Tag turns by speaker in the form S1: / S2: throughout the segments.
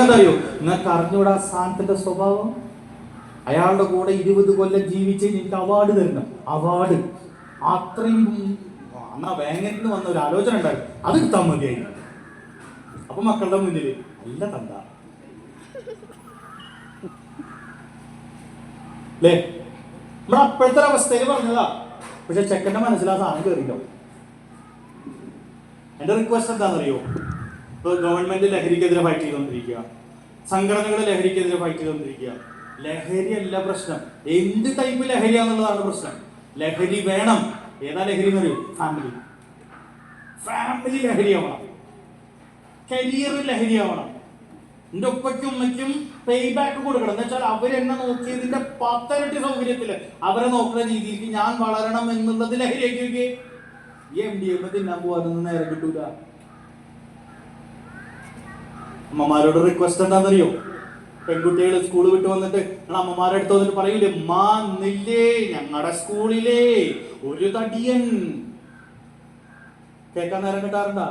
S1: കാരണം എന്താ അറിയോ? നിങ്ങൾക്ക് അറിഞ്ഞൂടാ സ്ഥാനത്തിന്റെ സ്വഭാവം. അയാളുടെ കൂടെ 20 കൊല്ലം ജീവിച്ച് എനിക്ക് അവാർഡ് തരണം. അവാർഡ് അത്രയും എന്നാ വേങ്ങത്തിന് വന്ന ഒരു ആലോചന ഉണ്ടായിരുന്നു, അത് കിട്ടാൻ മതിയായി. അപ്പൊ മക്കളുടെ മുന്നിൽ നല്ല തന്ത അല്ലേ? നമ്മുടെ അപ്പോഴത്തെ അവസ്ഥയിൽ പറഞ്ഞതാ. പക്ഷെ ചെക്കൻ്റെ മനസ്സിലാ സാധനം കയറിയിട്ടോ. എന്റെ റിക്വസ്റ്റ് എന്താണെന്നറിയോ? ഇപ്പോൾ ഗവൺമെന്റ് ലഹരിക്കെതിരെ ഫൈറ്റ് ചെയ്തുകൊണ്ടിരിക്കുക, സംഘടനകൾ ലഹരിക്കെതിരെ ഫൈറ്റ് ചെയ്തുകൊണ്ടിരിക്കുക. ലഹരിയല്ല പ്രശ്നം, എന്ത് ടൈപ്പ് ലഹരിയാന്നുള്ളതാണ് പ്രശ്നം. ലഹരി വേണം. ഏതാ ലഹരി എന്നറിയോ? ഫാമിലി ലഹരിയാവണം, കരിയർ ലഹരിയാവണം. എൻ്റെ ഉപ്പയ്ക്കും ഉമ്മയ്ക്കും പേ ബാക്ക് കൊടുക്കണം. എന്ന് വെച്ചാൽ അവരെന്നെ നോക്കിയതിന്റെ 10 ഇരട്ടി സൗകര്യത്തില് അവരെ നോക്കുന്ന രീതിക്ക് ഞാൻ വളരണം എന്നുള്ളത് ലഹരിയാക്കി. ഈ MDMA തിന്നാൻ പോകാനൊന്നും നേരം കിട്ടൂല. അമ്മമാരോട് റിക്വസ്റ്റ് എന്താണെന്നറിയോ? പെൺകുട്ടികൾ സ്കൂൾ വിട്ട് വന്നിട്ട് നിങ്ങൾ അമ്മമാരുടെ അടുത്ത് വന്നിട്ട് പറയൂലേ, മാ നില്ലേ ഞങ്ങളുടെ സ്കൂളിലെ ഒരു തടിയൻ. കേൾക്കാൻ നേരം കിട്ടാറുണ്ടാ?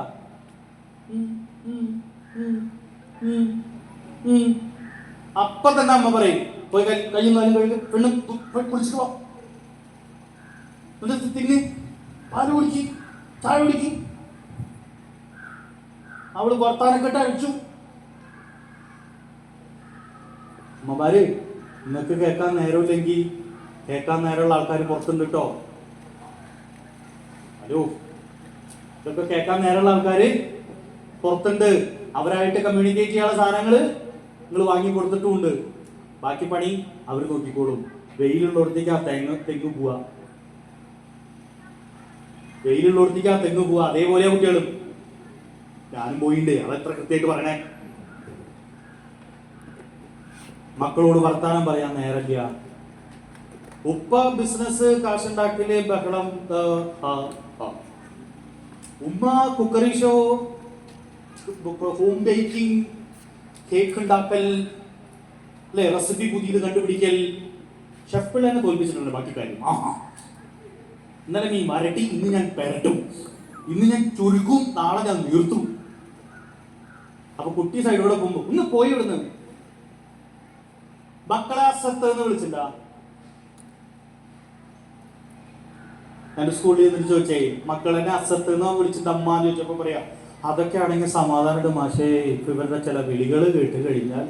S1: അപ്പൊ തന്നെ അമ്മ പറയും, പോയി കയ്യും കാലും കഴുകി പെണ്ണ് കുളിച്ചിട്ട് പോ, തിന്ന് പാല് കുടിക്ക്, ചായ കുടിക്ക്. അവള് വർത്താനം കേട്ട് അഴിച്ചു. അമ്മമാര്, നിങ്ങൾക്ക് കേൾക്കാൻ നേരമില്ലെങ്കിൽ കേൾക്കാൻ നേരമുള്ള ആൾക്കാർ പുറത്തുണ്ട് കേട്ടോ. ഹലോ, ഇതൊക്കെ കേൾക്കാൻ നേരമുള്ള ആൾക്കാർ പുറത്തുണ്ട്. അവരായിട്ട് കമ്മ്യൂണിക്കേറ്റ് ചെയ്യാനുള്ള സാധനങ്ങൾ നിങ്ങൾ വാങ്ങി കൊടുത്തിട്ടുമുണ്ട്. ബാക്കി പണി അവർ നോക്കിക്കോളും. വെയിലുള്ളടത്തേക്ക് ആ തെങ്ങ് പോവാ, വെയിലുള്ളടത്തേക്ക് ആ തെങ്ങ് പോവാ. അതേപോലെ കുട്ടികളും ഞാനും പോയിണ്ട്. അതെത്ര കൃത്യമായിട്ട് പറയണേ? മക്കളോട് വർത്താനം പറയാൻ നേരമില്ല. ഉപ്പ ബിസിനസ്, കാശുണ്ടാക്കല്, ബഹളം. ഉമ്മ cookery show, home baking, cake ഉണ്ടാക്കൽ, അല്ലെ, റെസിപ്പി പുതിയത് കണ്ടുപിടിക്കൽ. ഷെഫ് പിള്ളേനെ തോൽപ്പിച്ചിട്ടുണ്ട് ബാക്കി കാര്യം. ഇന്നലെ നീ മരട്ടി, ഇന്ന് ഞാൻ പെരട്ടും, ഇന്ന് ഞാൻ ചുരുക്കും, നാളെ ഞാൻ നീർത്തും. അപ്പൊ കുട്ടി സൈഡിലൂടെ പോകുമ്പോ ഒന്ന് പോയി വിടുന്നു. മക്കളെ അസത്ത് എന്ന് വിളിച്ചില്ല. ഞാൻ സ്കൂളിൽ നിന്ന് ചോദിച്ചേ, മക്കളെ അസത്ത് എന്ന് വിളിച്ചിട്ട് അമ്മാന്ന് ചോദിച്ചപ്പോ പറയാ, അതൊക്കെ ആണെങ്കിൽ സമാധാനമുണ്ട് മാഷേ, ഇപ്പൊ ഇവരുടെ ചില വിളികൾ കേട്ട് കഴിഞ്ഞാൽ.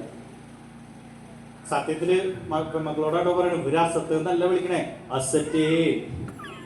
S1: സത്യത്തില് മക്കളോടാട്ടോ പറയണു, ഇവര് അസത്ത് എന്നല്ല വിളിക്കണേ, അസറ്റേ.